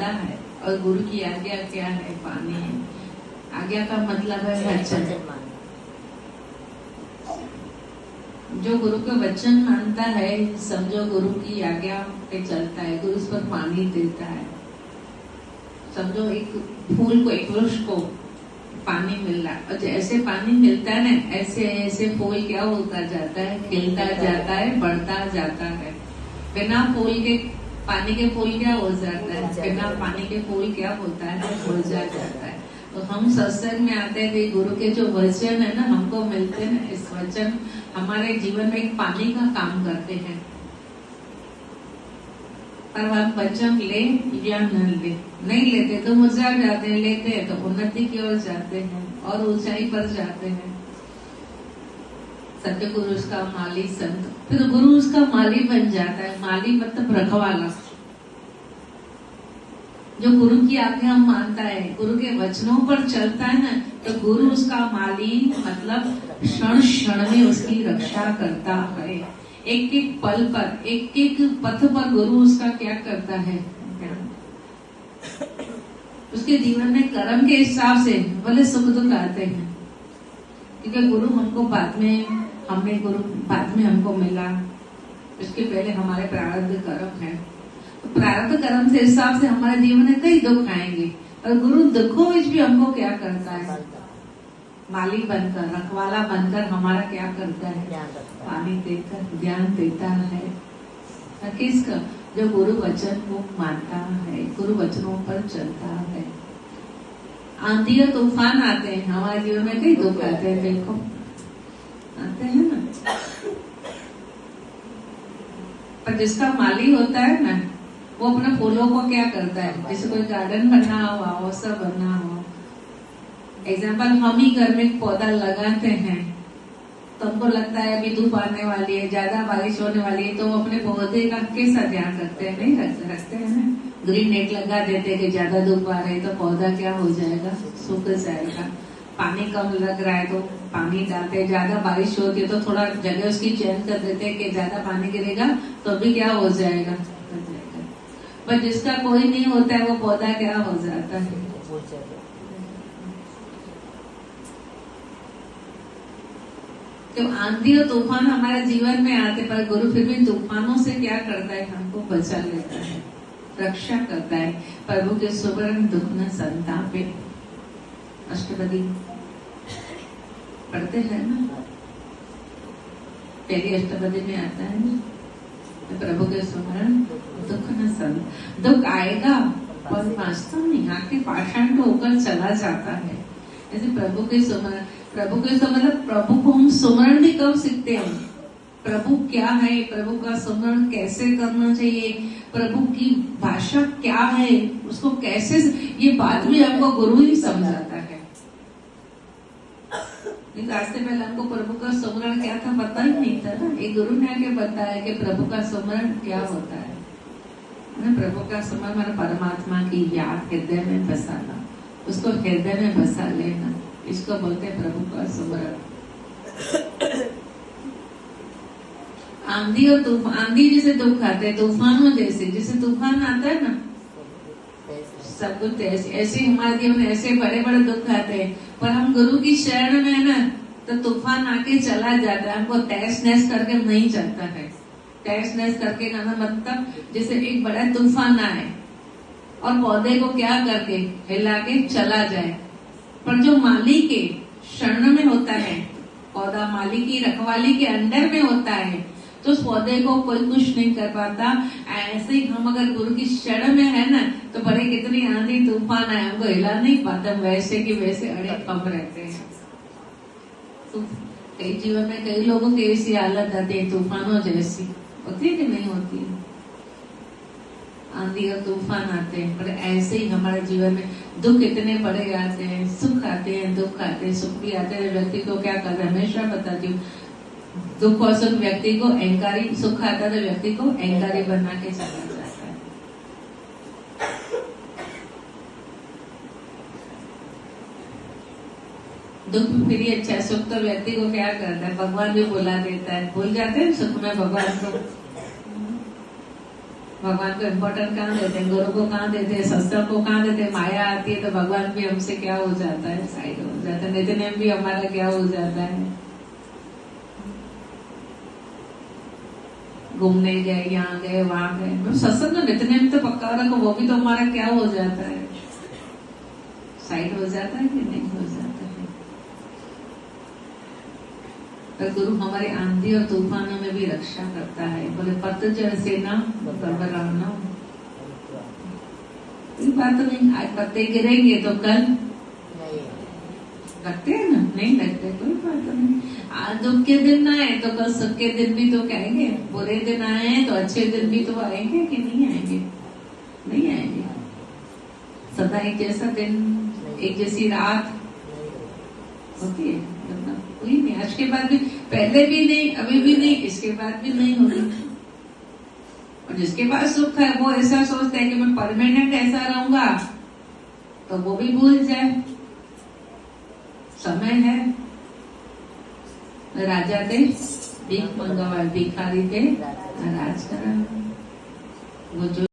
चलता है। और गुरु की आज्ञा क्या है? पानी है। आज्ञा का मतलब है वचन। जो गुरु का वचन मानता है, समझो गुरु की आज्ञा पे चलता है, गुरु उस पर पानी देता है। समझो एक फूल को, एक वृक्ष को पानी मिल रहा है, और जैसे पानी मिलता है ना, ऐसे ऐसे फूल क्या होता जाता है? खिलता जाता है, बढ़ता जाता है। बिना फूल के, पानी के फूल क्या हो जाता है? बिना पानी के फूल क्या होता है? मुरझा जाता है। तो हम सत्संग में आते हैं कि गुरु के जो वचन है ना, हमको मिलते हैं, इस वचन हमारे जीवन में एक पानी का काम करते हैं। पर हम वचन ले या न ले, नहीं लेते तो मुरझा जाते हैं, लेते हैं तो उन्नति की ओर जाते हैं और ऊंचाई पर जाते हैं। सत्य गुरु उसका माली, संत फिर गुरु उसका माली बन जाता है। माली मतलब रखवाला। जो गुरु की आज्ञा मानता है, गुरु के वचनों पर चलता है ना, तो गुरु उसका माली मतलब क्षण क्षण में उसकी रक्षा करता है। एक एक पल पर, एक एक पथ पर गुरु उसका क्या करता है? उसके जीवन में कर्म के हिसाब से भले सुख दुख आते हैं, क्योंकि गुरु हमको बाद में, गुरु बाद में हमको मिला। उसके पहले हमारे प्रारब्ध कर्म है, तो प्रारब्ध कर्म के हिसाब से हमारे जीवन में कई दुख आएंगे, और गुरु दुखों में भी हमको क्या करता है? माली बनकर, रखवाला बनकर हमारा क्या करता है? पानी देकर, ज्ञान देता है। किसका? जो गुरु वचन को मानता है, गुरु वचनों पर चलता है। आंधी और तूफान आते हैं हमारे जीवन में, कई दुख आते हैं, देखो आते हैं ना। पर जिसका माली होता है ना, वो अपने फूलों को क्या करता है? जैसे कोई गार्डन बना हो, हाउस बना हो, एग्जाम्पल हम ही घर में एक पौधा लगाते हैं, तो हमको लगता है अभी धूप आने वाली है, ज्यादा बारिश होने वाली है, तो अपने पौधे का कैसा ध्यान रखते हैं? नहीं रखते हैं ना। ग्रीन नेट लगा देते हैं कि ज्यादा धूप आ रही है तो पौधा क्या हो जाएगा? सूख जाएगा। पानी कम लग रहा है तो पानी डालते हैं, ज्यादा बारिश होती है तो थोड़ा जगह उसकी चेंज कर देते हैं कि ज्यादा पानी गिरेगा तो भी क्या हो जाएगा? पर जिसका कोई नहीं होता है, वो पौधा क्या हो जाता है? तो आंधी और तूफान हमारे जीवन में आते, पर गुरु फिर भी तूफानों से क्या करता है? हमको बचा लेता है, रक्षा करता है। प्रभु के सुवर्ण दुख न संतापे, अष्टपदी पढ़ते हैं ना, पहली अष्टपदी में आता है ना, तो प्रभु के सुवर्ण दुख न संत। दुख आएगा पर वास्तव में यहाँ के पाषाण होकर चला जाता है। जैसे प्रभु के सुमरण, प्रभु के मतलब प्रभु को हम सुमरण भी कब सीखते हैं? प्रभु क्या है, प्रभु का सुमरण कैसे करना चाहिए, प्रभु की भाषा क्या है, उसको कैसे, ये बात भी हमको गुरु ही समझाता है। आज से पहले हमको प्रभु का सुमरण क्या था पता ही नहीं था ना। एक गुरु ने आके बताया कि प्रभु का सुमरण क्या होता है। प्रभु का सुमरण परमात्मा की याद हृदय में बसाना, उसको हृदय में बसा लेना, इसको बोलते हैं प्रभु का सुमरण। आंधी और तूफान, आंधी जैसे दुख आते हैं, तूफानों जैसे तूफान आता है ना, सब कुछ ऐसे हमारे जीवन में ऐसे बड़े बड़े दुख आते हैं, पर हम गुरु की शरण में है ना, तो तूफान आके चला जाता है, हमको तहस नहस करके नहीं चलता है। तहस नहस करके का मतलब जैसे एक बड़ा तूफान आए और पौधे को क्या करके हिला के चला जाए, पर जो माली के शरण में होता है, पौधा माली की रखवाली के अंडर में होता है, तो उस पौधे को कोई कुछ नहीं कर पाता। ऐसे ही हम अगर गुरु की शरण में है ना, तो बड़े कितनी आंधी तूफान आए, हमको हिला नहीं पाते, वैसे की वैसे अड़े कम रहते हैं। तो कई जीवन में कई लोगों की ऐसी हालत आती है, तूफानों जैसी होती है कि नहीं होती है? आंधी और तूफान आते हैं, पर ऐसे ही हमारे जीवन में दुख इतने बड़े आते हैं, सुख आते हैं, दुख आते हैं, सुख भी आते हैं। व्यक्ति को क्या करना है, हमेशा बताती हूँ, दुख और सुख व्यक्ति को अहंकारी, सुख आता है तो व्यक्ति को अहंकारी बना के चला जाता है। दुख फिर ही अच्छा है, सुख तो व्यक्ति को क्या करता है, भगवान भी बुला देता है, भूल जाते हैं सुख में भगवान को। भगवान को इम्पोर्टेंट कहाँ देते हैं, गुरु को कहाँ देते हैं, शस्त्र को कहाँ देते हैं। माया आती है तो भगवान भी हमसे क्या हो जाता है, साइड हो जाता है। नित्य भी हमारा क्या हो जाता है, घूमने गए, यहाँ गए, वहां गए। सत्संग में नित्य तो पक्का रखो, वो भी तो हमारा क्या हो जाता है, साइड हो जाता है कि नहीं हो जाता है। पर गुरु हमारे आंधी और तूफानों में भी रक्षा करता है। बोले पतझड़ से ना घबराना, कोई बात नहीं, आज पत्ते गिरेंगे तो कल लगते हैं ना, नहीं लगते, कोई बात नहीं। आज दुख के दिन आए तो कल सुख के दिन भी तो कहेंगे, बुरे दिन आए तो अच्छे दिन भी तो आएंगे कि नहीं आएंगे, नहीं आएंगे। सदा एक जैसा दिन, एक जैसी रात होती है, मतलब कोई नहीं। आज के बाद भी, पहले भी नहीं, अभी भी नहीं, इसके बाद भी नहीं होगी। और जिसके पास सुख है वो ऐसा सोचता है कि मैं परमानेंट ऐसा रहूंगा, तो वो भी भूल जाए, समय है। राजा थे भीख मंगवा, भिखारी थे राज करा। वो जो